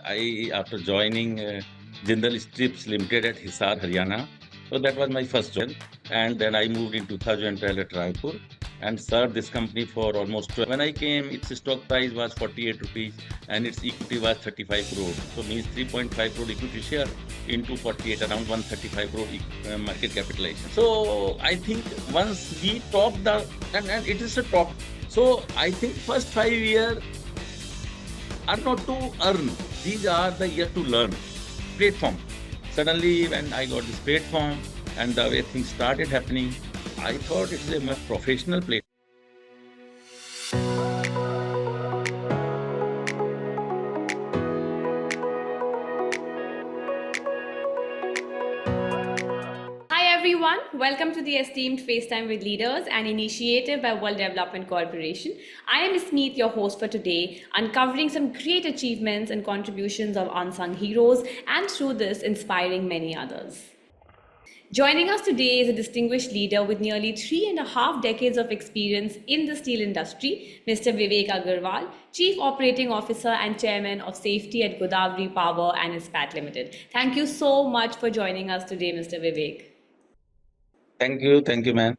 I after joining Jindal Strips Limited at Hisar, Haryana. So that was my first job. And then I moved in 2012 at Raipur and served this company for almost 12. When I came, its stock price was 48 rupees and its equity was 35 crore. So means 3.5 crore equity share into 48, around 135 crore market capitalization. So I think once we top the, and it is a top. So I think first 5 years are not to earn. These are the year to learn. Platform. Suddenly, when I got this platform and the way things started happening, I thought it's a professional platform. Hi everyone, welcome to the esteemed FaceTime with Leaders, an initiative by World Development Corporation. I am Ispat, your host for today, uncovering some great achievements and contributions of unsung heroes, and through this, inspiring many others. Joining us today is a distinguished leader with nearly 3.5 decades of experience in the steel industry, Mr. Vivek Agrawal, Chief Operating Officer and Chairman of Safety at Godawari Power and Ispat Limited. Thank you so much for joining us today, Mr. Vivek. Thank you, man.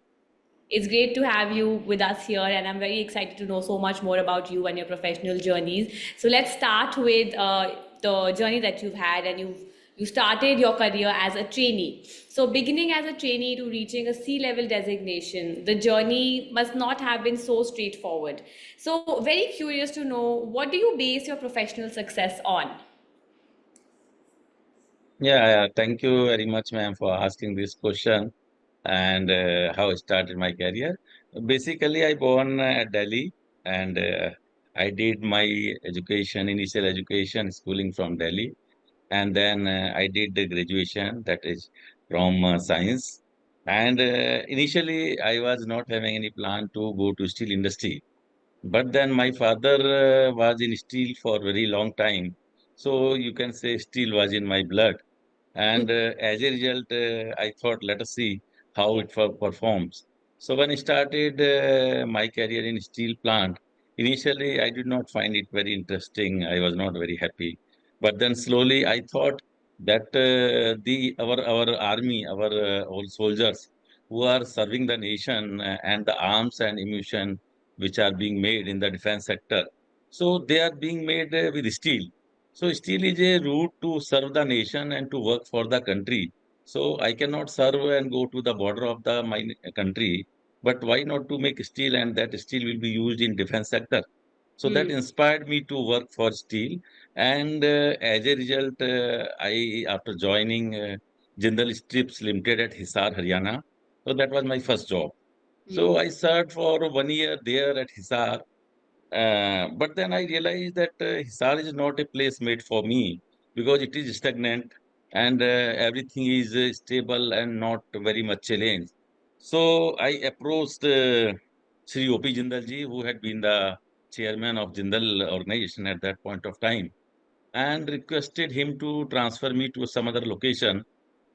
It's great to have you with us here, and I'm very excited to know so much more about you and your professional journeys. So let's start with the journey that you've had, and you started your career as a trainee. So beginning as a trainee to reaching a C-level designation, the journey must not have been so straightforward. So very curious to know, what do you base your professional success on? Yeah, thank you very much, ma'am, for asking this question and how I started my career. Basically, I born at Delhi and I did my education, initial education, schooling from Delhi. And then I did the graduation, that is from science. And initially, I was not having any plan to go to steel industry. But then my father was in steel for very long time. So you can say steel was in my blood. And as a result, I thought, let us see how it performs. So when I started my career in steel plant, initially I did not find it very interesting. I was not very happy. But then slowly I thought that the our army, our old soldiers who are serving the nation and the arms and ammunition which are being made in the defense sector, so they are being made with steel. So steel is a route to serve the nation and to work for the country. So I cannot serve and go to the border of the my country, but why not to make steel and that steel will be used in defense sector. So that Hmm. inspired me to work for steel, and as a result, I after joining Jindal Strips Limited at Hisar, Haryana. So that was my first job. So Hmm. I served for 1 year there at Hisar, but then I realized that Hisar is not a place made for me because it is stagnant and everything is stable and not very much challenge. So I approached Sri O.P. Jindal ji, who had been the chairman of Jindal organization at that point of time, and requested him to transfer me to some other location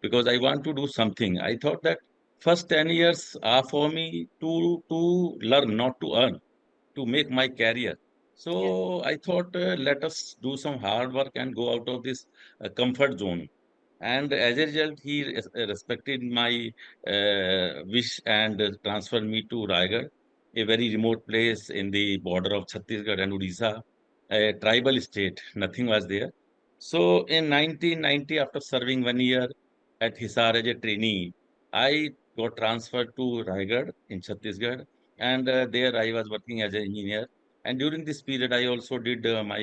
because I want to do something. I thought that first 10 years are for me to learn, not to earn, to make my career. Yeah. So I thought, let us do some hard work and go out of this comfort zone. And as a result, he respected my wish and transferred me to Raigad, a very remote place in the border of Chhattisgarh and Odisha, a tribal state. Nothing was there. So in 1990, after serving 1 year at Hisar as a trainee, I got transferred to Raigad in Chhattisgarh, and there I was working as an engineer. And during this period, I also did my,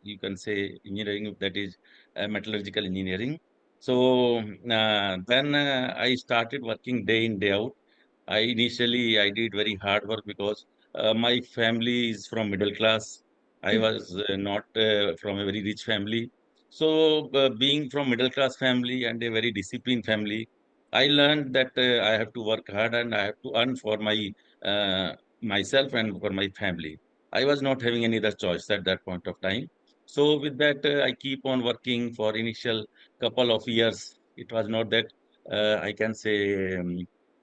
you can say, engineering, that is metallurgical engineering. So then I started working day in, day out. I did very hard work because my family is from middle class. I was not from a very rich family. So being from middle class family and a very disciplined family, I learned that I have to work hard and I have to earn for my uh, myself and for my family. I was not having any other choice at that point of time. So with that, I keep on working for initial couple of years. It was not that I can say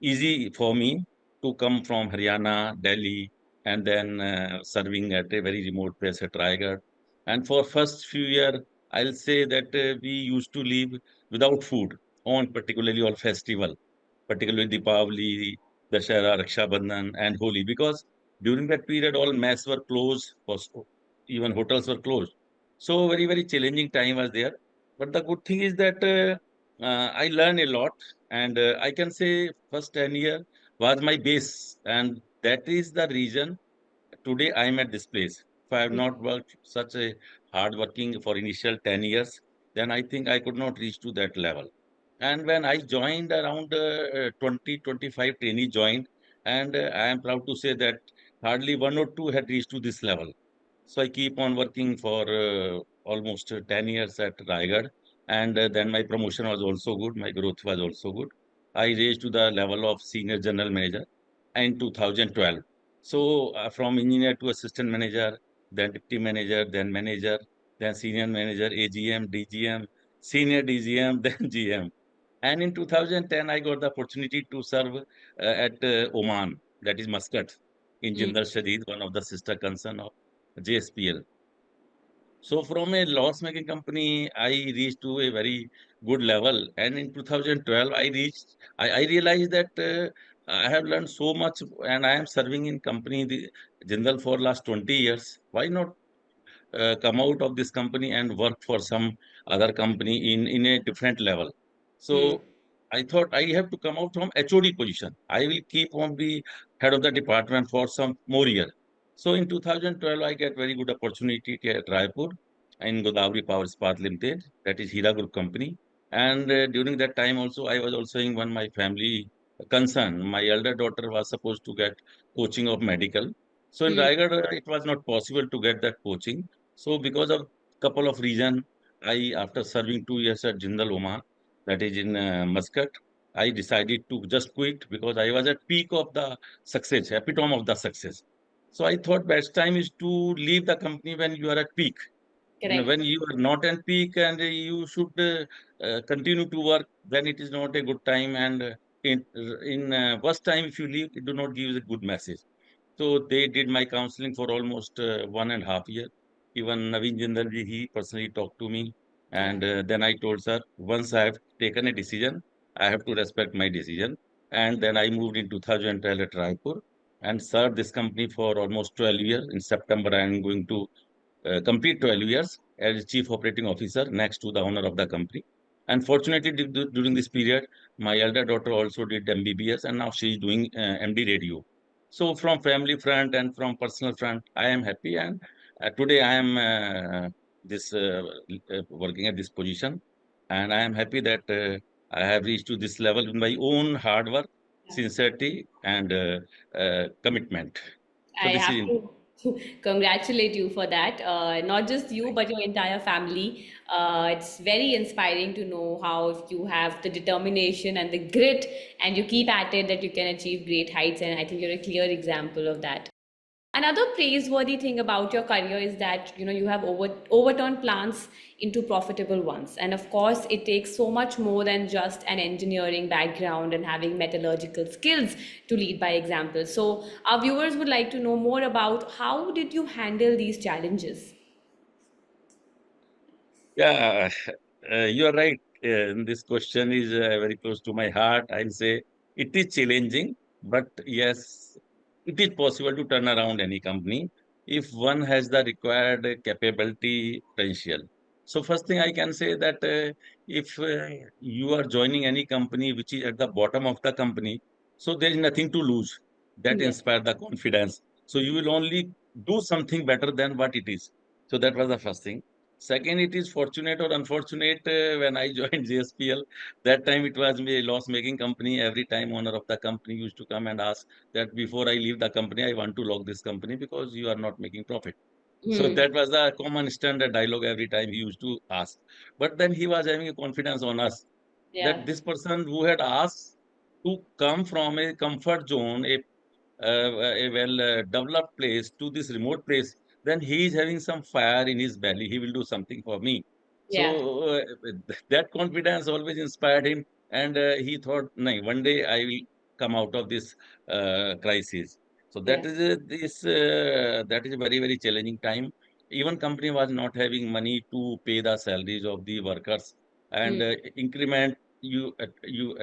easy for me to come from Haryana, Delhi, and then serving at a very remote place at Raigad. And for first few years, I'll say that we used to live without food on particularly on festival, particularly Deepavali, Dashera, Raksha Bandhan, and Holi, because during that period all mess were closed, even hotels were closed. So very very challenging time was there. But the good thing is that I learned a lot, and I can say first 10 year was my base, and that is the reason today I am at this place. If I have not worked such a hard working for initial 10 years, then I think I could not reach to that level. And when I joined around 2025 trainee joined, and I am proud to say that hardly one or two had reached to this level. So I keep on working for almost 10 years at Raigad. And then my promotion was also good. My growth was also good. I raised to the level of senior general manager in 2012. So from engineer to assistant manager, then deputy manager, then senior manager, AGM, DGM, senior DGM, then GM. And in 2010, I got the opportunity to serve at Oman, that is Muscat, in Mm. Jindal Shadid, one of the sister concern of JSPL. So from a loss-making company, I reached to a very good level. And in 2012, I realized that I have learned so much and I am serving in company, the Jindal for last 20 years. Why not come out of this company and work for some other company in a different level? Mm. So I thought I have to come out from HOD position. I will keep on the head of the department for some more year. So in 2012, I get very good opportunity at Raipur in Godawari Power Ispat Limited, that is Hira Group company. And during that time also, I was also in one my family concern. My elder daughter was supposed to get coaching of medical. So in Mm. Raigad, it was not possible to get that coaching. So because of couple of reasons, I after serving 2 years at Jindal Oman, that is in Muscat, I decided to just quit because I was at peak of the success, epitome of the success. So I thought best time is to leave the company when you are at peak. Correct. When you are not at peak and you should continue to work, then it is not a good time. And in worst time, if you leave, it do not give a good message. So they did my counseling for almost 1.5 years. Even Naveen Jindal he personally talked to me. Yeah. And then I told sir, once I have taken a decision, I have to respect my decision. And then I moved in 2012 at Raipur and served this company for almost 12 years. In September, I am going to complete 12 years as chief operating officer next to the owner of the company. And fortunately, during this period, my elder daughter also did MBBS and now she is doing MD radio. So from family front and from personal front, I am happy. And today I am this working at this position. And I am happy that I have reached to this level with my own hard work, Yeah. sincerity, and commitment. So I this have is to congratulate you for that. Not just you, thank but your entire family. It's very inspiring to know how you have the determination and the grit, and you keep at it that you can achieve great heights. And I think you're a clear example of that. Another praiseworthy thing about your career is that you have overturned plans into profitable ones. And of course, it takes so much more than just an engineering background and having metallurgical skills to lead by example. So our viewers would like to know more about how did you handle these challenges? Yeah, you are right. This question is very close to my heart. I'll say it is challenging, but yes, it is possible to turn around any company if one has the required capability potential. So first thing I can say that if you are joining any company which is at the bottom of the company, so there is nothing to lose. That Yeah, inspire the confidence. So you will only do something better than what it is. So that was the first thing. Second, it is fortunate or unfortunate when I joined JSPL. That time it was a loss-making company. Every time owner of the company used to come and ask that before I leave the company, I want to lock this company because you are not making profit. So hmm. that was a common standard dialogue every time he used to ask. But then he was having a confidence on us Yeah, that this person who had asked to come from a comfort zone, a well developed place to this remote place, then he is having some fire in his belly. He will do something for me. yeah, So that confidence always inspired him, and he thought, "No, one day I will come out of this crisis." So yeah, that is a very very challenging time. even company was not having money to pay the salaries of the workers, and Mm. increment, you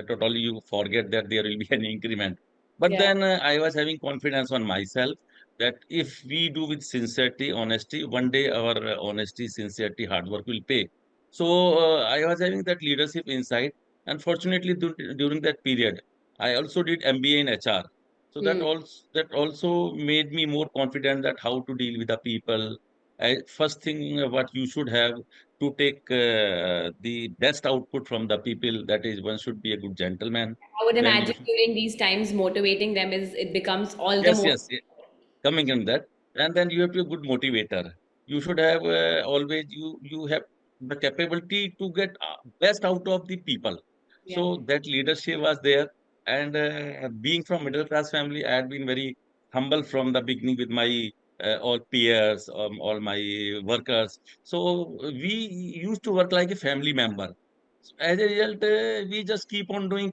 totally you forget that there will be an increment. But Yeah. then I was having confidence on myself that if we do with sincerity, honesty, one day our honesty, sincerity, hard work will pay. So I was having that leadership insight. Unfortunately, during that period, I also did MBA in HR. So Mm. that also made me more confident that how to deal with the people. First thing, what you should have to take the best output from the people. That is, one should be a good gentleman. I would Then you imagine should, during these times, motivating them is it becomes all the yes, more. yes, coming in that, and then you have to be a good motivator. You should have always you have the capability to get best out of the people. Yeah. So that leadership was there. And being from middle class family, I had been very humble from the beginning with my all peers, all my workers. So we used to work like a family member. So as a result, we just keep on doing,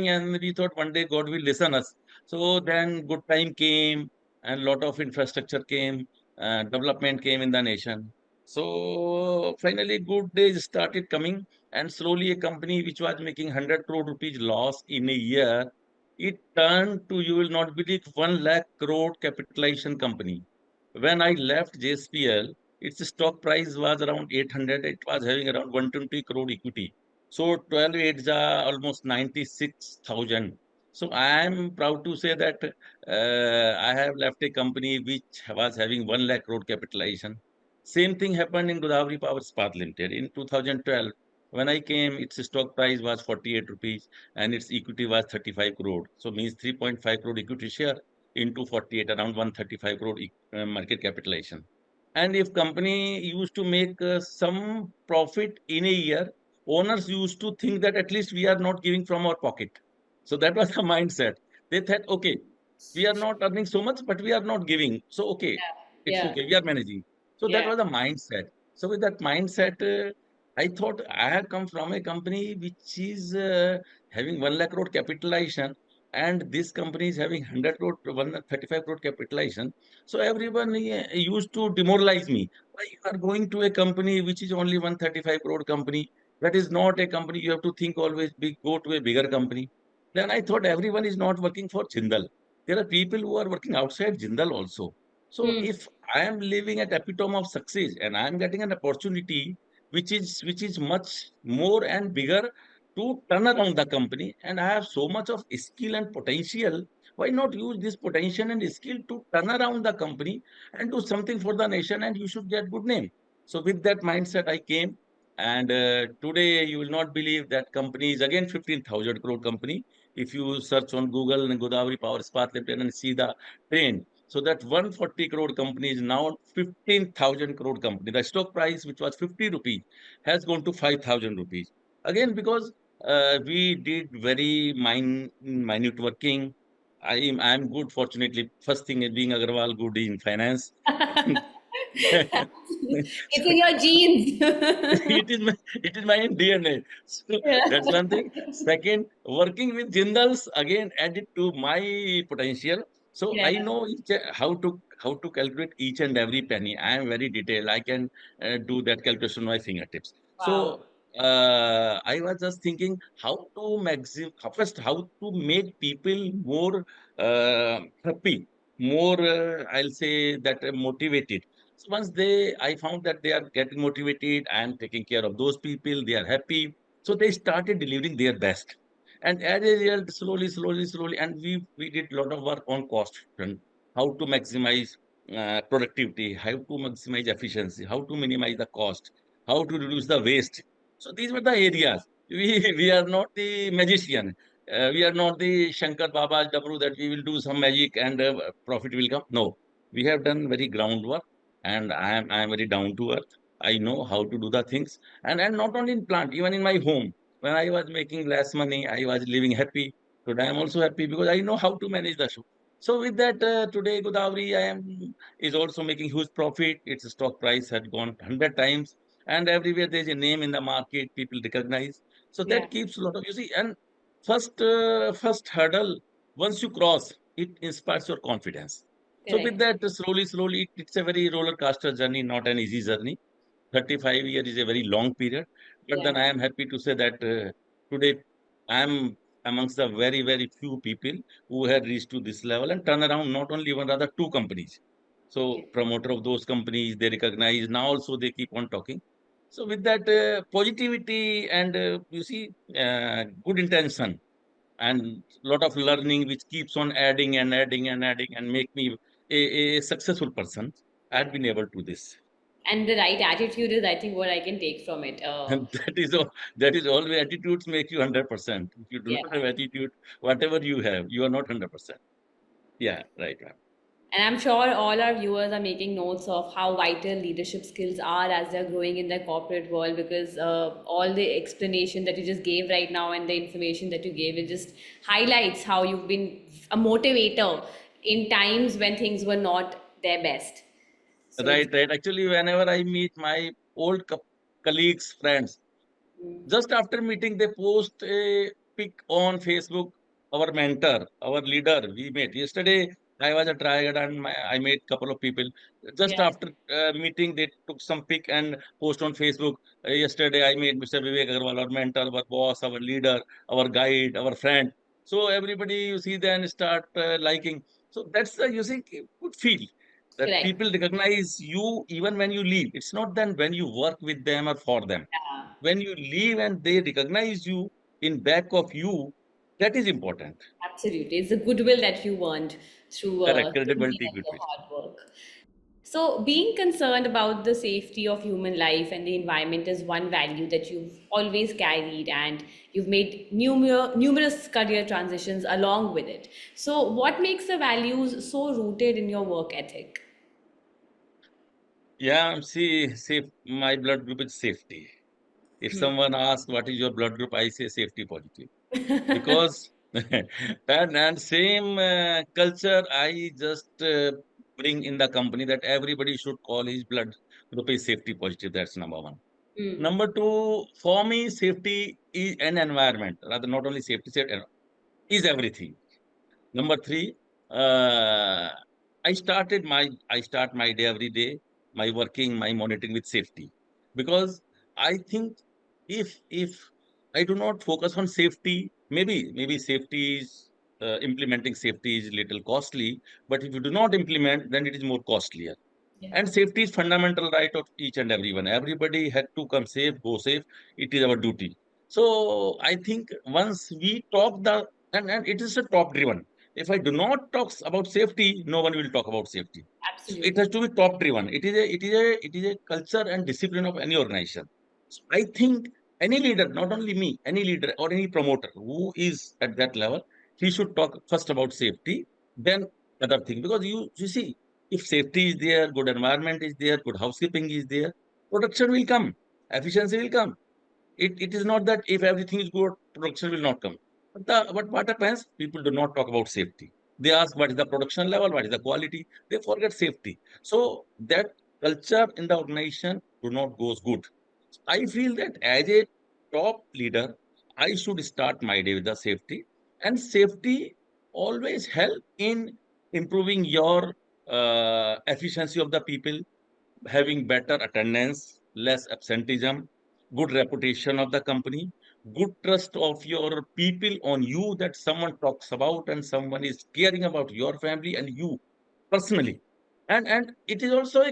and we thought one day God will listen us. So then good time came, and lot of infrastructure came, development came in the nation. So finally, good days started coming, and slowly a company which was making 100 crore rupees loss in a year, it turned to, you will not believe, 1 lakh crore capitalization company. When I left JSPL, its stock price was around 800. It was having around 120 crore equity. So 12 8 is almost 96,000. So I am proud to say that I have left a company which was having 1 lakh crore capitalization. Same thing happened in Godawari Power Ispat Limited in 2012. When I came, its stock price was 48 rupees and its equity was 35 crore. So means 3.5 crore equity share into 48, around 135 crore market capitalization. And if company used to make some profit in a year, owners used to think that at least we are not giving from our pocket. So that was the mindset. They thought, okay, we are not earning so much, but we are not giving. So, okay, it's Yeah. okay. We are managing. So that Yeah. was the mindset. So with that mindset, I thought I had come from a company which is having 1 lakh crore capitalization, and this company is having 100 crore, 135 crore capitalization. So everyone used to demoralize me. Why you are going to a company which is only 135 crore company? That is not a company. You have to think always big, go to a bigger company. Then I thought everyone is not working for Jindal. There are people who are working outside Jindal also. So Hmm. if I am living at epitome of success and I am getting an opportunity which is much more and bigger to turn around the company, and I have so much of skill and potential, why not use this potential and skill to turn around the company and do something for the nation, and you should get good name. So with that mindset I came, and today you will not believe that company is again 15,000 crore company. If you search on Google and Godawari Power Ispat Limited and see the trend, so that 140 crore company is now 15,000 crore company. The stock price, which was 50 rupees, has gone to 5,000 rupees. Again, because we did very minute working. I'm good, fortunately. First thing is being Agarwal, good in finance. It's in your genes. it is my DNA. So Yeah. that's one thing. Second, working with Jindals again added to my potential. So Yeah. I know how to calculate each and every penny. I am very detailed. I can do that calculation on my fingertips. Wow. So I was just thinking first how to make people more happy, more I'll say that motivated. So once I found that they are getting motivated, I am taking care of those people, they are happy. So they started delivering their best. And as a result, slowly, slowly, slowly, and we did a lot of work on cost front, how to maximize productivity, how to maximize efficiency, how to minimize the cost, how to reduce the waste. So these were the areas. We are not the magician. We are not the Shankar Baba Dabru that we will do some magic and profit will come. No, we have done very groundwork, and I am very down to earth. I know how to do the things, and not only in plant, even in my home. When I was making less money, I was living happy. Today I'm also happy because I know how to manage the show. So with that, today Godavari I am is also making huge profit. Its stock price had gone 100 times, and everywhere there's a name in the market, people recognize. So Yeah. that keeps a lot of, you see. And first hurdle, once you cross, it inspires your confidence. So with Correct. that, slowly, it's a very roller coaster journey, not an easy journey. 35 years is a very long period, but Yeah. then I am happy to say that today I am amongst the very few people who had reached to this level and turn around not only one, rather two companies. So Okay. promoter of those companies, they recognize now also they keep on talking. So with that positivity and you see good intention and lot of learning which keeps on adding and make me a successful person, I had been Correct. able to this. And the right attitude is, I think, what I can take from it. And that is always attitudes make you 100%. If you do Yeah. not have attitude, whatever you have, you are not 100%. Yeah, right, right. And I'm sure all our viewers are making notes of how vital leadership skills are as they're growing in the corporate world, because all the explanation that you just gave right now and the information that you gave, it just highlights how you've been a motivator in times when things were not their best. So it's Right, right. Actually, whenever I meet my old colleagues, friends, mm, just after meeting, they post a pic on Facebook. Our mentor, our leader, we met yesterday. I was at Raigad and I met couple of people. Just yeah, after meeting, they took some pic and post on Facebook. Yesterday, I met Mr. Vivek Agrawal, our mentor, our boss, our leader, our guide, our friend. So everybody, you see, then start liking. So that's the you see good feel that correct. people recognize you even when you leave. It's not then when you work with them or for them, Yeah, when you leave and they recognize you in back of you, that is important. absolutely. It's the goodwill that you earned through Correct, thinking credibility, and your goodwill. hard work. So, being concerned about the safety of human life and the environment is one value that you've always carried, and you've made numerous career transitions along with it. So, what makes the values so rooted in your work ethic? Yeah, see, my blood group is safety. If someone asks what is your blood group, I say safety positive, because and same culture I just bring in the company, that everybody should call his blood group is safety positive. That's number one. Hmm. Number two, for me, safety is an environment, rather not only safety is everything. Number three, uh, I start my day every day, my working, my monitoring with safety, because I think if I do not focus on safety, maybe safety is implementing safety is little costly, but if you do not implement, then it is more costlier. Yeah. And safety is fundamental right of each and everyone. Everybody had to come safe, go safe. It is our duty. So I think once we talk and it is a top driven. If I do not talk about safety, no one will talk about safety. So it has Absolutely. to be top driven. It is a culture and discipline of any organization. So I think any leader, not only me, any leader or any promoter who is at that level, he should talk first about safety, then other thing. Because you see, if safety is there, good environment is there, good housekeeping is there, production will come, efficiency will come. It is not that if everything is good, production will not come. But what happens? People do not talk about safety. They ask what is the production level, what is the quality. They forget safety. So that culture in the organization do not goes good. I feel that as a top leader, I should start my day with the safety. And safety always help in improving your efficiency of the people, having better attendance, less absenteeism, good reputation of the company, good trust of your people on you, that someone talks about and someone is caring about your family and you personally. And it is also a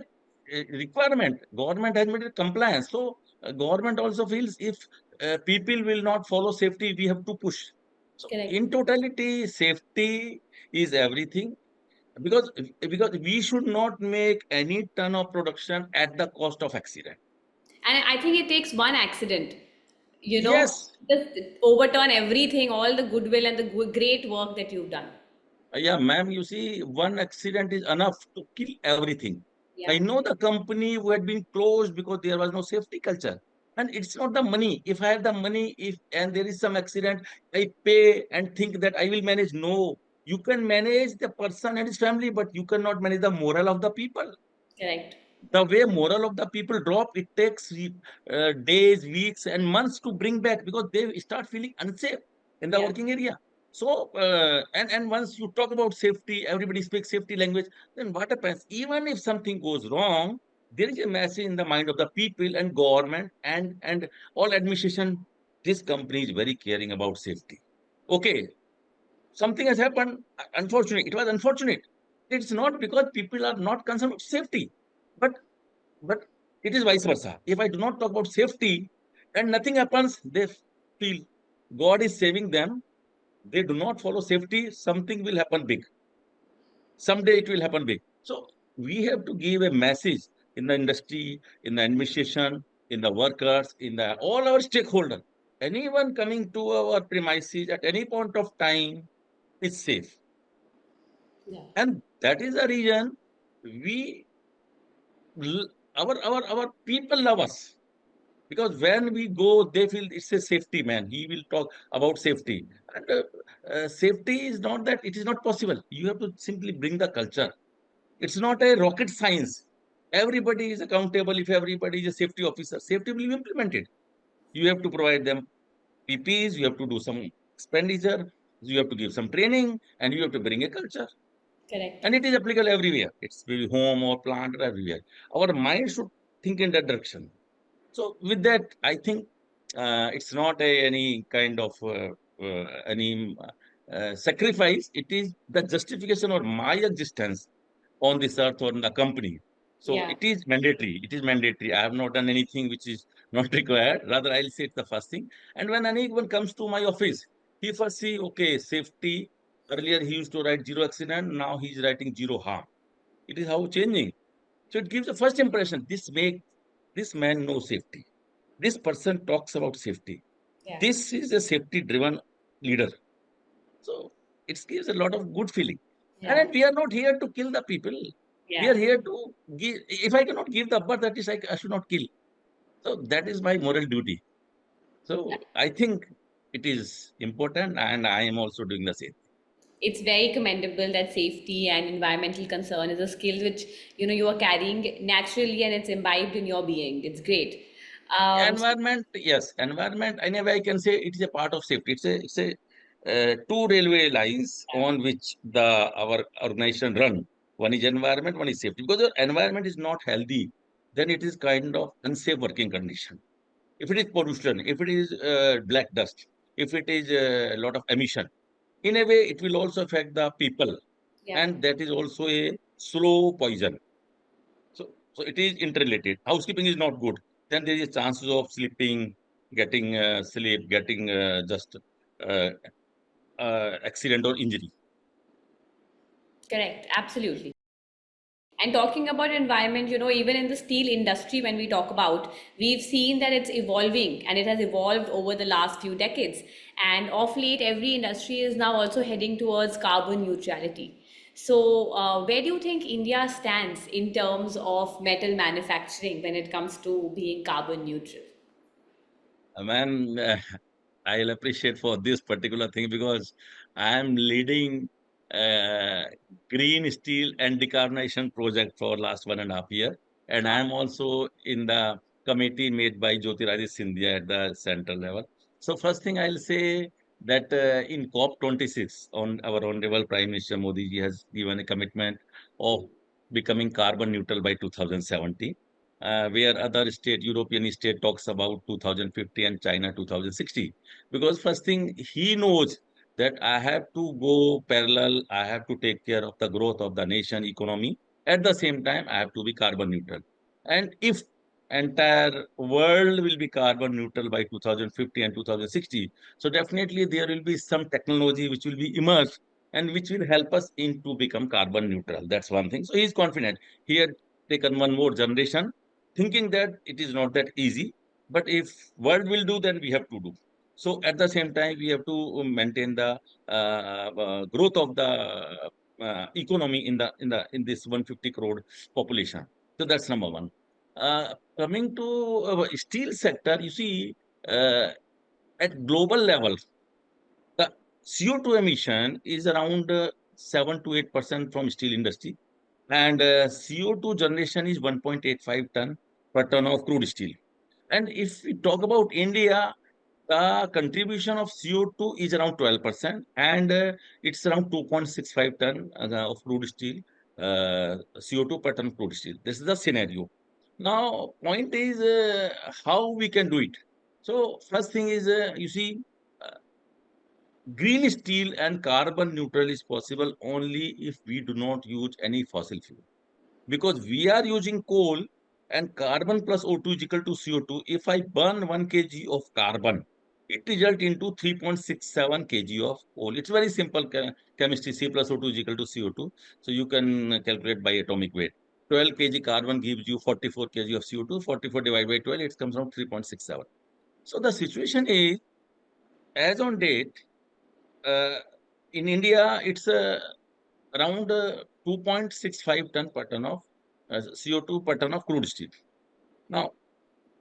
requirement. Government has made it compliance. So government also feels if people will not follow safety, we have to push. So Correct. in totality, safety is everything, because we should not make any ton of production at the cost of accident. And I think it takes one accident, Yes, just overturn everything, all the goodwill and the great work that you've done. yeah, ma'am. You see, one accident is enough to kill everything. I Yeah, know the company who had been closed because there was no safety culture. And it's not the money. If I have the money, if and there is some accident, I pay and think that I will manage. No, you can manage the person and his family, but you cannot manage the moral of the people. correct. The way moral of the people drop, it takes days, weeks, and months to bring back, because they start feeling unsafe in the Yeah. working area. So, and once you talk about safety, everybody speaks safety language. Then what happens? Even if something goes wrong, there is a message in the mind of the people and government and all administration. This company is very caring about safety. Okay, something has happened. Unfortunate. It was unfortunate. It's not because people are not concerned with safety, but but it is vice versa. If I do not talk about safety and nothing happens, they feel God is saving them. They do not follow safety, something will happen big. Someday it will happen big. So we have to give a message in the industry, in the administration, in the workers, in the all our stakeholders. Anyone coming to our premises at any point of time is safe. Yeah. And that is the reason we our people love us. Because when we go, they feel it's a safety man. He will talk about safety. And safety is not that it is not possible. You have to simply bring the culture. It's not a rocket science. Everybody is accountable. If everybody is a safety officer, safety will be implemented. You have to provide them PPs, you have to do some expenditure, you have to give some training, and you have to bring a culture. Correct. And it is applicable everywhere. It's be home or plant or everywhere. Our mind should think in that direction. So with that, I think it's not any kind of any sacrifice. It is the justification of my existence on this earth or in the company. So Yeah. it is mandatory. It is mandatory. I have not done anything which is not required. Rather, I'll say it's the first thing. And when anyone comes to my office, he first see, okay, safety. Earlier he used to write zero accident. Now he's writing zero harm. It is how changing. So it gives a first impression. This man knows safety. This person talks about safety. Yeah. This is a safety driven leader. So it gives a lot of good feeling. And Yeah. then we are not here to kill the people. We are Yeah. here to give. If I cannot give the birth, that is, I should not kill. So that is my moral duty. So I think it is important, and I am also doing the same. It's very commendable that safety and environmental concern is a skill which you are carrying naturally and it's imbibed in your being. It's great. So, Environment, yes, environment. Anyway, I can say it is a part of safety. It's a two railway lines on which the our organization run. One is environment, one is safety. Because the environment is not healthy, then it is kind of unsafe working condition. If it is pollution, if it is black dust, if it is a lot of emission, in a way it will also affect the people, yeah, and that is also a slow poison. So it is interrelated. Housekeeping is not good. Then there is chances of sleeping, getting sleep, getting just uh, accident or injury. correct. Absolutely. And talking about environment, even in the steel industry, when we talk about, we've seen that it's evolving and it has evolved over the last few decades. And of late, every industry is now also heading towards carbon neutrality. So, where do you think India stands in terms of metal manufacturing when it comes to being carbon neutral? Man, I'll appreciate for this particular thing because I am leading uh, green steel and decarbonization project for last 1.5 year, and I am also in the committee made by Jyotiradish Scindia at the central level. So first thing I'll say that in COP26, on our honorable Prime Minister Modi ji has given a commitment of becoming carbon neutral by 2070, where other state, European state talks about 2050 and China 2060. Because first thing he knows that I have to go parallel, I have to take care of the growth of the nation economy. At the same time, I have to be carbon neutral. And if entire world will be carbon neutral by 2050 and 2060, so definitely there will be some technology which will be emerged and which will help us in to become carbon neutral. That's one thing. So he is confident. He had taken one more generation thinking that it is not that easy, but if world will do, then we have to do. So at the same time, we have to maintain the growth of the economy in this 150 crore population. So that's number one. Coming to steel sector, you see, uh, at global level, the CO2 emission is around 7 to 8% from steel industry, and CO2 generation is 1.85 ton per ton of crude steel. And if we talk about India, the contribution of CO2 is around 12%, and it's around 2.65 ton of crude steel, CO2 per ton crude steel. This is the scenario. Now, point is how we can do it. So, first thing is, you see, uh, green steel and carbon neutral is possible only if we do not use any fossil fuel, because we are using coal, and carbon plus O2 is equal to CO2. If I burn 1 kg of carbon, it results into 3.67 kg of coal. It's very simple chemistry. C plus O2 is equal to CO2. So you can calculate by atomic weight. 12 kg carbon gives you 44 kg of CO2. 44 divided by 12, it comes around 3.67. So the situation is, as on date, uh, in India, it's around 2.65 ton per ton of CO2 per ton of crude steel. Now,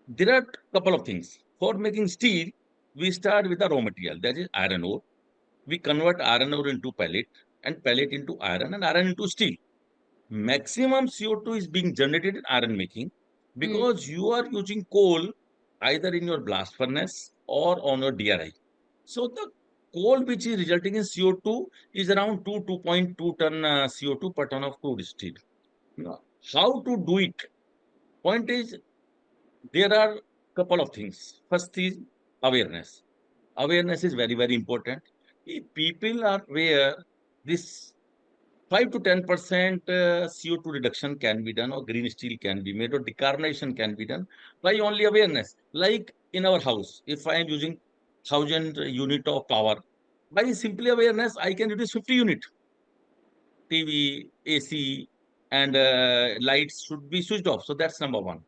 there are couple of things. For making steel, we start with the raw material, that is iron ore. We convert iron ore into pellet, and pellet into iron, and iron into steel. Maximum CO2 is being generated in iron making, Mm. because you are using coal either in your blast furnace or on your DRI. So the coal which is resulting in CO2 is around 2.2 ton CO2 per ton of crude steel. Now, how to do it? Point is, there are couple of things. First is awareness. Awareness is very, very important. If people are aware, this 5 to 10% CO2 reduction can be done, or green steel can be made, or decarbonization can be done by only awareness. Like in our house, if I am using 1,000 unit of power, by simply awareness, I can reduce 50 unit. TV, AC, and lights should be switched off. So that's number one.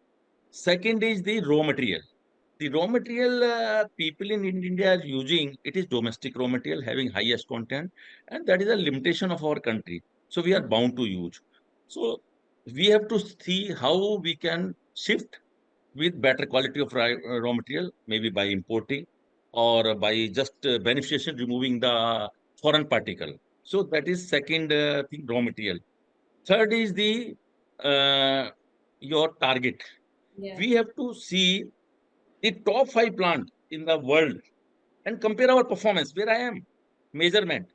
Second is the raw material. The raw material people in India are using, it is domestic raw material having highest content, and that is a limitation of our country. So we are bound to use. So we have to see how we can shift with better quality of raw material, maybe by importing, or by just beneficiation removing the foreign particle. So that is second thing, raw material. Third is the your target. Yeah. We have to see the top five plant in the world and compare our performance where I am. Measurement.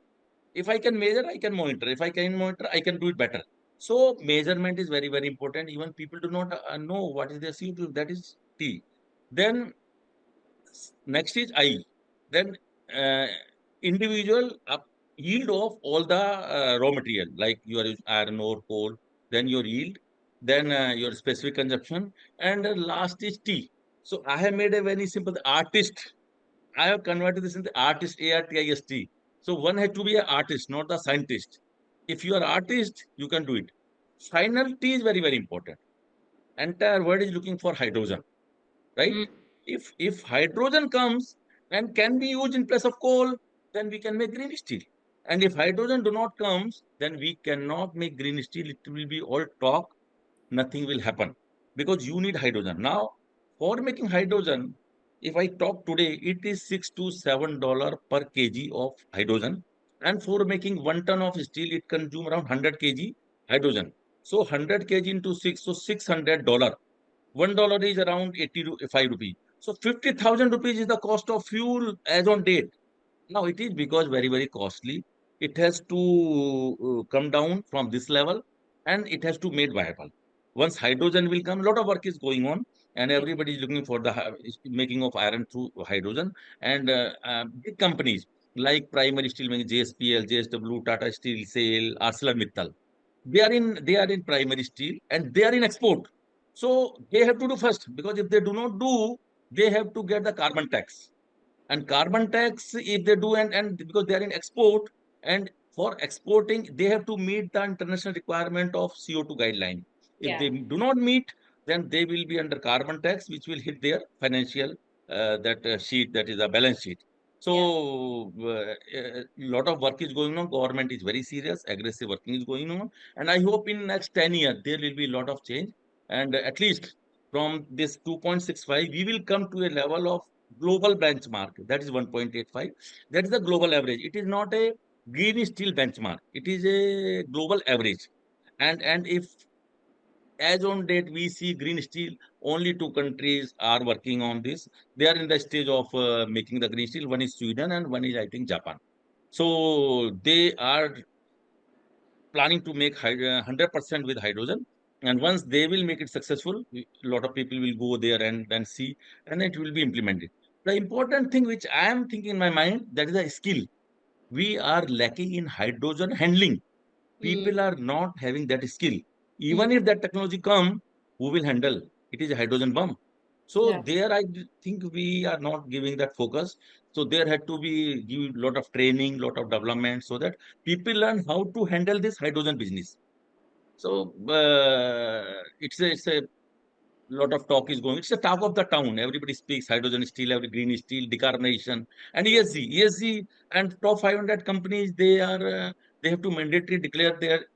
If I can measure, I can monitor. If I can monitor, I can do it better. So measurement is very, very important. Even people do not know what is their CO2. That is T. Then next is I. Then uh, individual yield of all the raw material, like your iron ore, coal, then your yield, then your specific consumption, and last is T. So I have made a very simple artist. I have converted this into artist, ARTIST. So one has to be an artist, not the scientist. If you are artist, you can do it. Final T is very, very important. Entire world is looking for hydrogen, right? Mm. If hydrogen comes and can be used in place of coal, then we can make green steel. And if hydrogen do not comes, then we cannot make green steel. It will be all talk, nothing will happen, because you need hydrogen. Now, for making hydrogen, if I talk today, it is $6 to $7 per kg of hydrogen. And for making 1 ton of steel, it consume around 100 kg hydrogen. So 100 kg into 6, so $600. $1 is around 85 rupees. So 50,000 rupees is the cost of fuel as on date. Now it is because very, very costly. It has to come down from this level, and it has to made viable. Once hydrogen will come, a lot of work is going on, and Yeah. everybody is looking for the making of iron through hydrogen. And big companies like primary steel making, JSPL, JSW, Tata Steel, SAIL, ArcelorMittal, they are in primary steel, and they are in export. So they have to do first, because if they do not do, they have to get the carbon tax. And carbon tax, if they do, and because they are in export, and for exporting, they have to meet the international requirement of CO2 guideline. If Yeah. they do not meet, then they will be under carbon tax, which will hit their financial that sheet, that is a balance sheet. Yeah. So a lot of work is going on. Government is very serious. Aggressive working is going on, and I hope in next 10 years there will be a lot of change. And at least from this 2.65, we will come to a level of global benchmark, that is 1.85. That is the global average. It is not a green steel benchmark. It is a global average. And if as on date, we see green steel, only two countries are working on this. They are in the stage of making the green steel. One is Sweden and one is, I think, Japan. So they are planning to make 100% with hydrogen. And once they will make it successful, a lot of people will go there and see, and it will be implemented. The important thing which I am thinking in my mind, that is a skill. We are lacking in hydrogen handling. Mm. People are not having that skill. Mm. Even if that technology come, who will handle? It is a hydrogen bomb. So Yeah. there, think we are not giving that focus. So there had to be give lot of training, lot of development, so that people learn how to handle this hydrogen business. So it's a lot of talk is going. It's a talk of the town. Everybody speaks hydrogen steel, every green steel, decarbonization, and Yeah. ESG and top 500 companies. They have to mandatory declare their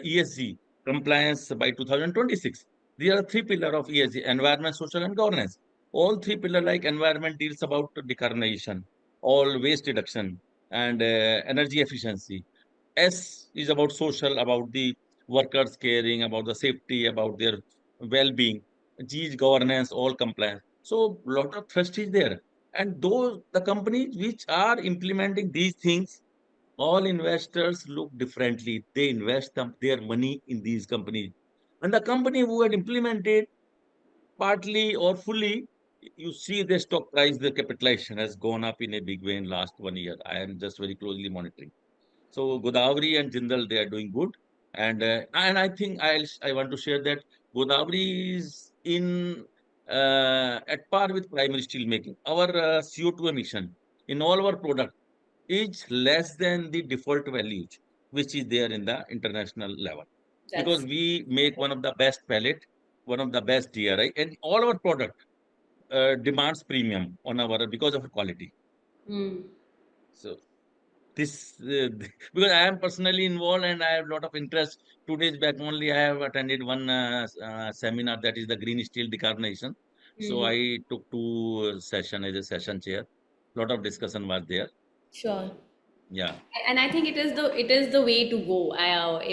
ESG compliance by 2026. These are three pillar of ESG: environment, social, and governance. All three pillar, like environment, deals about decarbonization, all waste reduction, and energy efficiency. S is about social, about the workers caring about the safety, about their well-being. G is governance, all compliance. So lot of trust is there. And those the companies which are implementing these things, all investors look differently. They invest their money in these companies. And the company who had implemented partly or fully, you see the stock price, the capitalization has gone up in a big way in last 1 year. I am just very closely monitoring. So Godawari and Jindal, they are doing good, and I think I want to share that Godawari is in at par with primary steel making. Our CO2 emission in all our product is less than the default values, which is there in the international level, because That's we make one of the best pellet, one of the best DRI, and all our product demands premium on our because of quality. mm. So this because I am personally involved and I have a lot of interest. 2 days back only, I have attended one seminar, that is the green steel decarbonization. So Hmm. I took two session as a session chair. Lot of discussion was there. Sure. Yeah, And I think it is the way to go.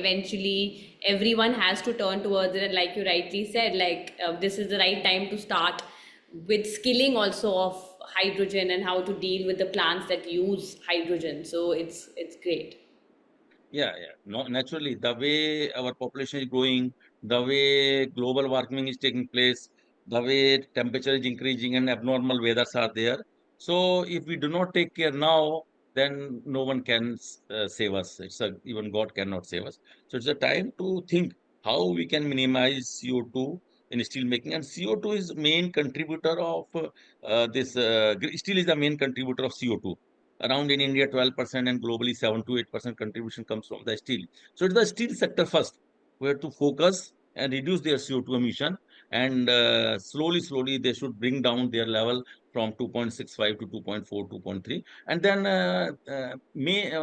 Eventually, everyone has to turn towards it, and like you rightly said, this is the right time to start with skilling also of hydrogen and how to deal with the plants that use hydrogen. So it's great. yeah. No, naturally, the way our population is growing, the way global warming is taking place, the way temperature is increasing and abnormal weathers are there. So if we do not take care now, then no one can save us. Even God cannot save us. So it's a time to think how we can minimize CO2 in steel making. And CO2 is main contributor of steel is the main contributor of CO2. Around in India, 12% and globally 7 to 8% contribution comes from the steel. So it's the steel sector first. We have to focus and reduce their CO2 emission, and slowly they should bring down their level from 2.65 to 2.4, 2.3. And then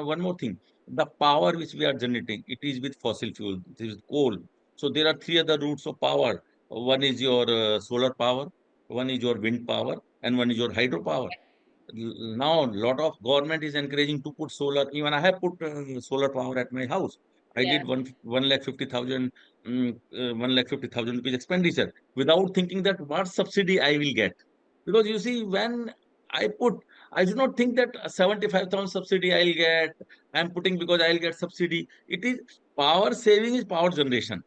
one more thing, the power which we are generating, it is with fossil fuel, it is coal. So there are three other routes of power. One is your solar power, one is your wind power, and one is your hydro power. Now lot of government is encouraging to put solar. Even I have put solar power at my house. I Yeah. did 1,50,000 1,50,000 rupees expenditure without thinking that what subsidy I will get. Because you see, when I put, I do not think that 75,000 subsidy I'll get. I'm putting because I'll get subsidy. It is power saving, is power generation.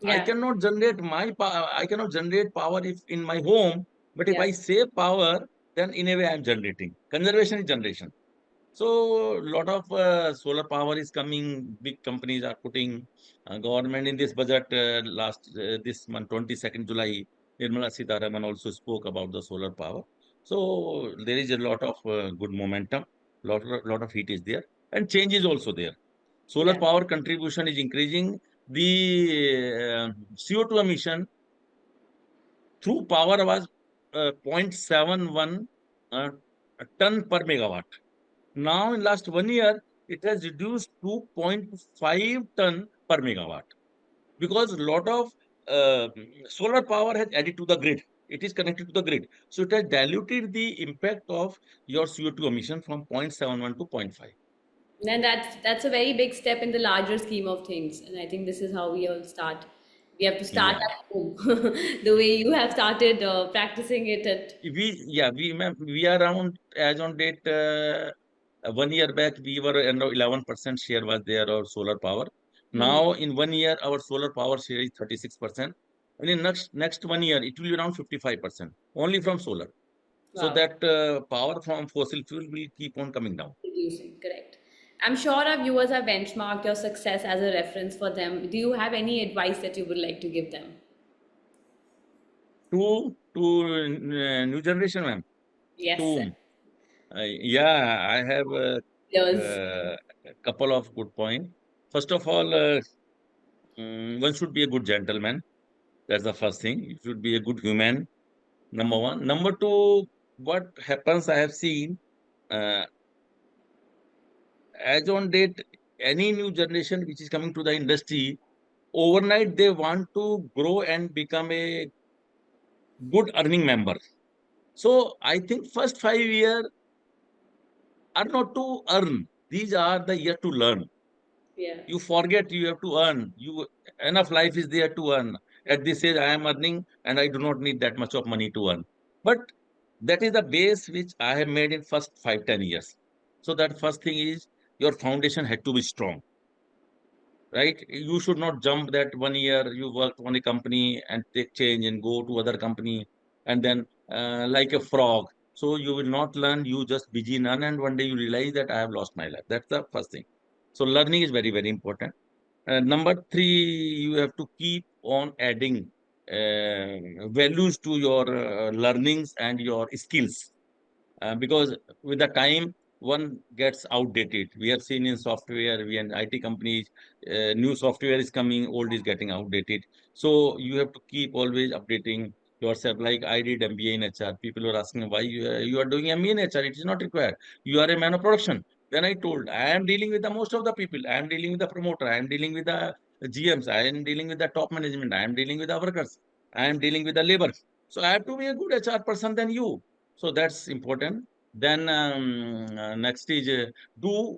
I Yeah. cannot generate I cannot generate power if in my home, but if Yeah. I save power, then in a way I'm generating. Conservation is generation. So lot of solar power is coming. Big companies are putting. Government in this budget last this month, 22nd July, Nirmala Sitharaman also spoke about the solar power. So there is a lot of good momentum. Lot of heat is there, and change is also there. Solar Yeah. power contribution is increasing. The CO2 emission through power was 0.71 uh, ton per megawatt. Now, in last 1 year, it has reduced to zero point 0.5 ton per megawatt, because a lot of uh, solar power has added to the grid. It is connected to the grid. So it has diluted the impact of your CO2 emission from 0.71 to zero point 0.5. And that's a very big step in the larger scheme of things. And I think this is how we all start. We have to start Yeah. at home, the way you have started practicing it at. We are around as on date 1 year back we were around 11% share was there of solar power. Hmm. Now in 1 year our solar power share is 36%, and in next 1 year it will be around 55% only from solar. So Wow, that power from fossil fuel will keep on coming down. reducing, correct. I'm sure our viewers have benchmarked your success as a reference for them. Do you have any advice that you would like to give them? To new generation, ma'am. Yes, sir. To Yeah, I have Yours. a couple of good points. First of all, one should be a good gentleman. That's the first thing. You should be a good human. Number one. Number two, what happens, I have seen, uh, as on date, any new generation which is coming to the industry, overnight they want to grow and become a good earning member. So I think first 5 years are not to earn. These are the year to learn. Yeah. You forget you have to earn. You Enough life is there to earn. At this age I am earning and I do not need that much of money to earn. But that is the base which I have made in first 5, 10 years. So that first thing is your foundation had to be strong, right? You should not jump that 1 year you worked on a company and take change and go to other company, and then like a frog. So you will not learn. You just busy none, and one day you realize that I have lost my life. That's the first thing. So learning is very, very important. Number three, you have to keep on adding values to your learnings and your skills, because with the time one gets outdated. We have seen in software, we in IT companies, new software is coming, old is getting outdated. So you have to keep always updating yourself. Like I did MBA in HR. People were asking why you are doing MBA in HR. It is not required. You are a man of production. Then I told I am dealing with the most of the people. I am dealing with the promoter. I am dealing with the GMs. I am dealing with the top management. I am dealing with the workers. I am dealing with the labor. So I have to be a good HR person than you. So that's important. Then next is do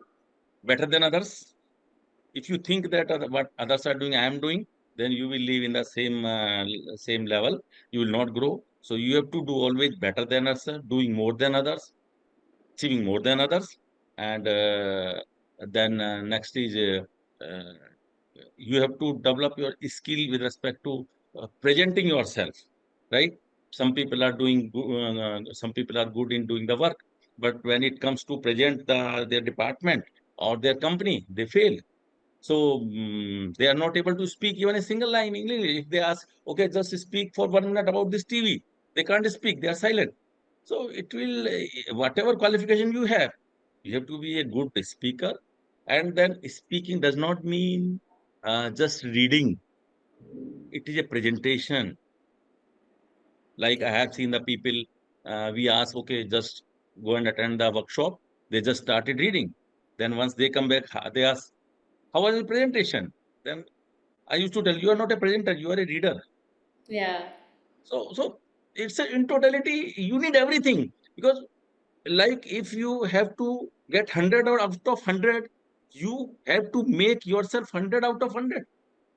better than others. If you think that what others are doing, I am doing, then you will live in the same level. You will not grow. So you have to do always better than others, doing more than others, achieving more than others. And then next is you have to develop your skill with respect to presenting yourself, right? Some people are good in doing the work, but when it comes to present their department or their company, they fail. So they are not able to speak even a single line in English. If they ask, okay, just speak for 1 minute about this TV, they can't speak, they are silent. So it will, whatever qualification you have to be a good speaker. And then speaking does not mean just reading. It is a presentation. Like I have seen the people, we ask, okay, just go and attend the workshop. They just started reading. Then once they come back, they ask, how was the presentation? Then I used to tell, you are not a presenter, you are a reader. Yeah. So it's in totality, you need everything. Because like if you have to get 100 out of 100, you have to make yourself 100 out of 100.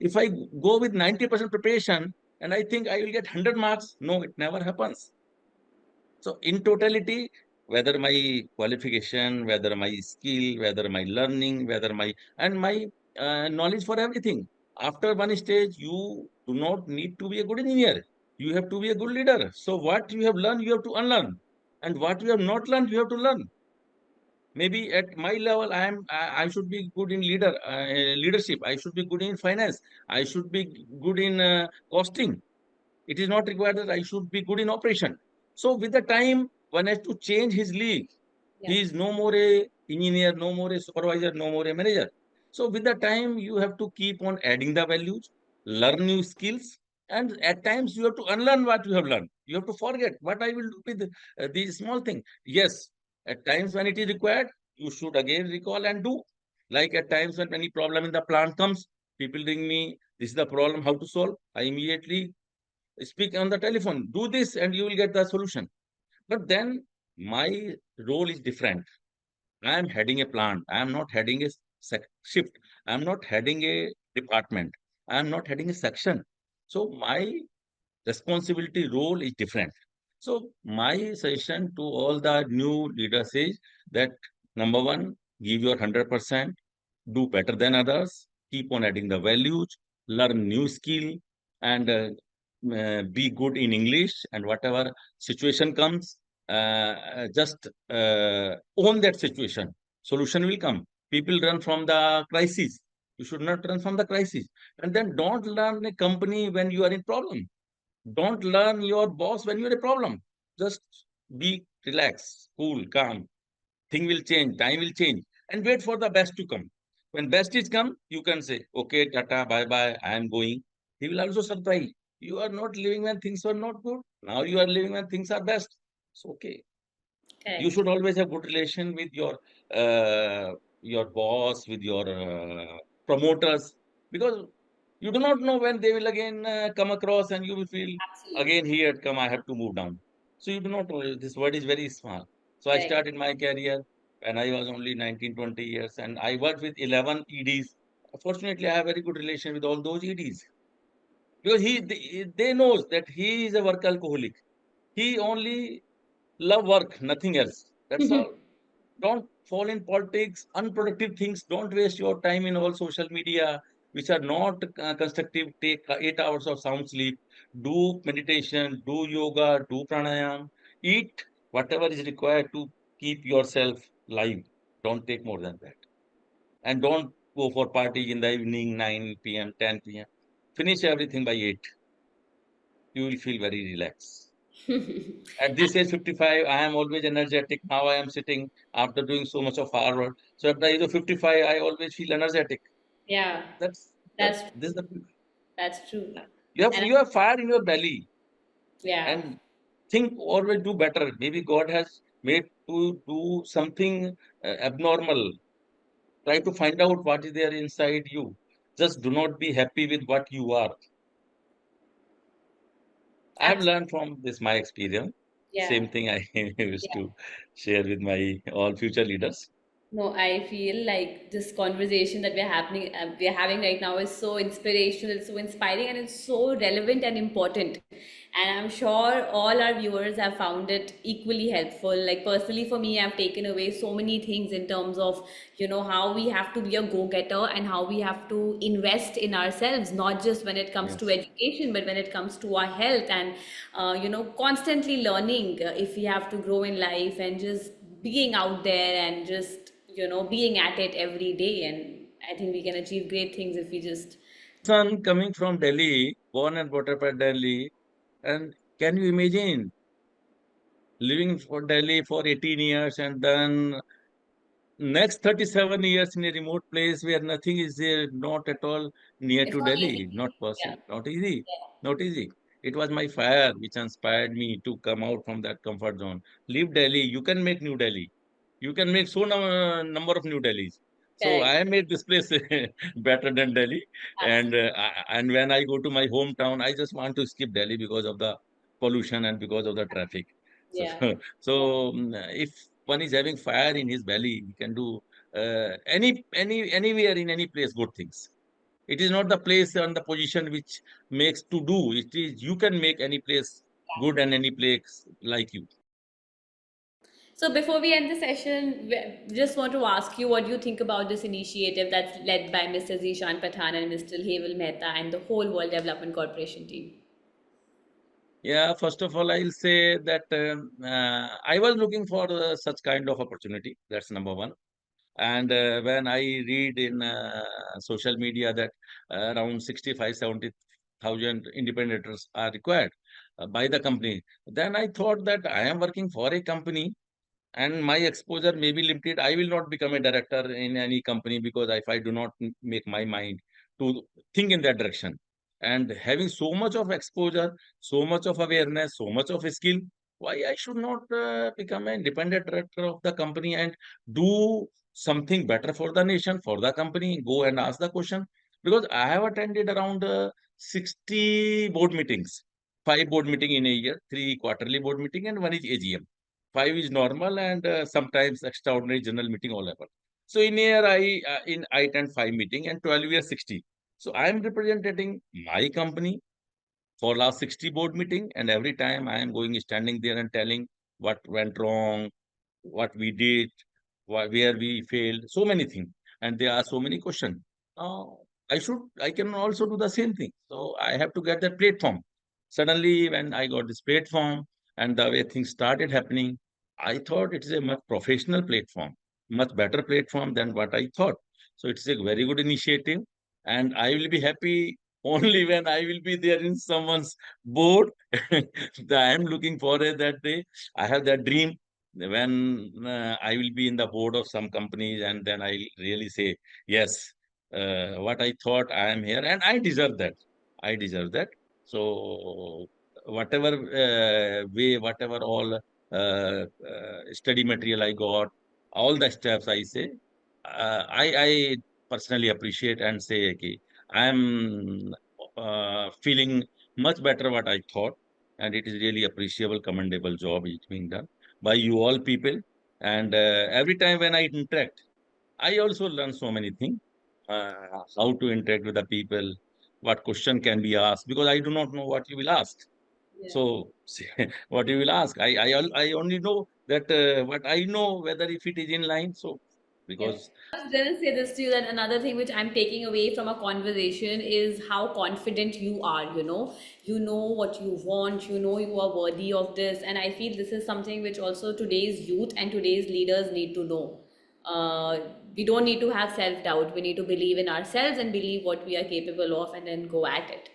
If I go with 90% preparation and I think I will get 100 marks, no, it never happens. So in totality, whether my qualification, whether my skill, whether my learning, whether my and my knowledge for everything. After one stage, you do not need to be a good engineer. You have to be a good leader. So what you have learned, you have to unlearn, and what you have not learned, you have to learn. Maybe at my level, I should be good in leadership. I should be good in finance. I should be good in costing. It is not required that I should be good in operation. So with the time, one has to change his league. Yeah. He is no more a engineer, no more a supervisor, no more a manager. So with the time, you have to keep on adding the values, learn new skills, and at times you have to unlearn what you have learned. You have to forget what I will do with these small things. Yes, at times when it is required, you should again recall and do. Like at times when any problem in the plant comes, people ring me, this is the problem, how to solve. I immediately speak on the telephone, do this and you will get the solution. But then my role is different. I am heading a plant. I am not heading a shift. I am not heading a department. I am not heading a section. So my responsibility role is different. So my suggestion to all the new leaders is that number one, give your 100%, do better than others, keep on adding the values, learn new skill, and be good in English. And whatever situation comes, just own that situation. Solution will come. People run from the crisis. You should not run from the crisis. And then don't learn a company when you are in problem. Don't learn your boss when you're a problem. Just be relaxed, cool, calm. Thing will change, time will change, and wait for the best to come. When best is come, you can say, okay, tata, bye bye, I am going. He will also surprise. You are not living when things were not good. Now you are living when things are best. It's okay. You Correct. should always have good relation with your boss, with your promoters, because you do not know when they will again come across, and you will feel Absolutely. again here come, I have to move down. So you do not know, this word is very small. So I Correct. started my career when I was only 19, 20 years, and I worked with 11 EDs. Fortunately, I have very good relation with all those EDs, because they knows that he is a work alcoholic. He only love work, nothing else. That's all. Don't fall in politics, unproductive things. Don't waste your time in all social media, which are not constructive. Take 8 hours of sound sleep. Do meditation, do yoga, do pranayam. Eat whatever is required to keep yourself live. Don't take more than that. And don't go for party in the evening, 9 p.m., 10 p.m. Finish everything by 8. You will feel very relaxed. At this age, 55, I am always energetic. Now I am sitting after doing so much of hard work. So at the age of 55, I always feel energetic. Yeah, That's that. that's This is the that's true. And you have fire in your belly, yeah, and think always do better. Maybe God has made to do something abnormal. Try to find out what is there inside you. Just do not be happy with what you are. I have absolutely. learned from this my experience. Yeah. Same thing I used Yeah. to share with my all future leaders. No, I feel like this conversation that we're having right now is so inspirational, it's so inspiring, and it's so relevant and important. And I'm sure all our viewers have found it equally helpful. Like personally, for me, I've taken away so many things in terms of, how we have to be a go-getter and how we have to invest in ourselves, not just when it comes to Yes. education, but when it comes to our health and, constantly learning if we have to grow in life and just being out there and just being at it every day. And I think we can achieve great things if we just Son coming from Delhi, born and brought up at Delhi, and can you imagine living for Delhi for 18 years and then next 37 years in a remote place where nothing is there, not at all near it's to not easy. Delhi, not Yeah. possible, not easy, Yeah. not easy. It was my fire which inspired me to come out from that comfort zone. Leave Delhi, you can make New Delhi. You can make so number of New Delhis. So Correct. I made this place better than Delhi. And Absolutely. and when I go to my hometown, I just want to skip Delhi because of the pollution and because of the traffic. So Yeah. Yeah. so if one is having fire in his belly, he can do anywhere in any place good things. It is not the place and the position which makes to do. It is you can make any place good and any place like you. So before we end the session, we just want to ask you what you think about this initiative that's led by Mr. Zishan Pathan and Mr. Heval Mehta and the whole World Development Corporation team. Yeah, first of all, I'll say that I was looking for such kind of opportunity. That's number one. And when I read in social media that around 65, 70,000 independents are required by the company, then I thought that I am working for a company and my exposure may be limited. I will not become a director in any company because if I do not make my mind to think in that direction. And having so much of exposure, so much of awareness, so much of skill, why I should not become an independent director of the company and do something better for the nation, for the company, go and ask the question. Because I have attended around 60 board meetings, 5 board meeting in a year, 3 quarterly board meeting, and 1 is AGM. 5 is normal, and sometimes extraordinary general meeting all happen. So in here I attend 5 meeting and 12 years 60. So I am representing my company for last 60 board meeting, and every time I am going standing there and telling what went wrong, what we did, where we failed, so many things. And there are so many questions. Now, I can also do the same thing. So I have to get that platform. Suddenly, when I got this platform and the way things started happening, I thought it is a much professional platform, much better platform than what I thought. So it's a very good initiative. And I will be happy only when I will be there in someone's board. I am looking forward that day. I have that dream when I will be in the board of some companies, and then I really say, yes, what I thought, I am here and I deserve that. I deserve that. So whatever way, whatever all study material I got, all the steps I say, I personally appreciate and say, okay, I am feeling much better what I thought, and it is really appreciable, commendable job is being done by you all people. And every time when I interact, I also learn so many things, how to interact with the people, what question can be asked, because I do not know what you will ask. Yeah. So what you will ask, I only know that what I know, whether if it is in line. So Yeah. because I was gonna say this to you that another thing which I'm taking away from a conversation is how confident you are, You know what you want, you know you are worthy of this. And I feel this is something which also today's youth and today's leaders need to know. Uh, we don't need to have self-doubt. We need to believe in ourselves and believe what we are capable of and then go at it.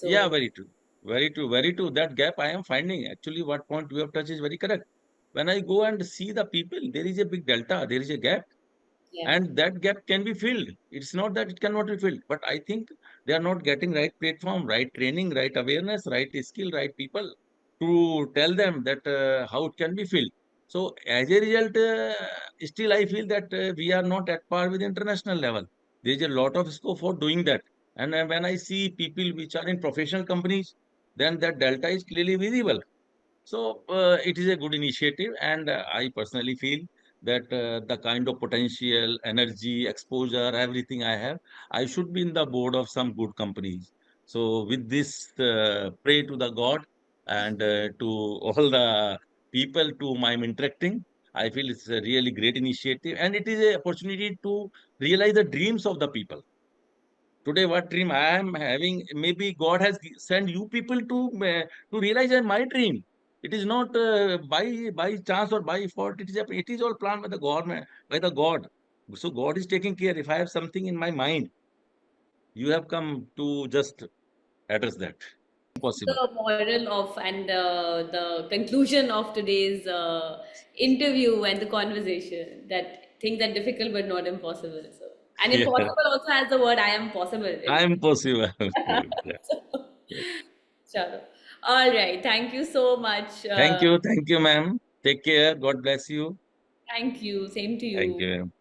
yeah, So very true. Very true. Very true. That gap I am finding. Actually, what point you have touched is very correct. When I go and see the people, there is a big delta. There is a gap. yeah. And that gap can be filled. It's not that it cannot be filled. But I think they are not getting right platform, right training, right awareness, right skill, right people to tell them that how it can be filled. So as a result, still I feel that we are not at par with international level. There is a lot of scope for doing that. And when I see people which are in professional companies, then that delta is clearly visible. So it is a good initiative, and I personally feel that the kind of potential, energy, exposure, everything I have, I should be in the board of some good companies. So with this, pray to the God and to all the people to whom I'm interacting. I feel it's a really great initiative, and it is an opportunity to realize the dreams of the people. Today, what dream I am having, maybe God has sent you people to realize my dream. It is not by chance or by fault. It is all planned by the government, by the God. So God is taking care. If I have something in my mind, you have come to just address that. Possible. The moral of and the conclusion of today's interview and the conversation that things are difficult but not impossible. So, and Yeah, impossible also has the word I am possible in I it. am possible. Yeah. So, chalo. All right. Thank you so much. Thank you, ma'am. Take care. God bless you. Thank you. Same to Thank you. you.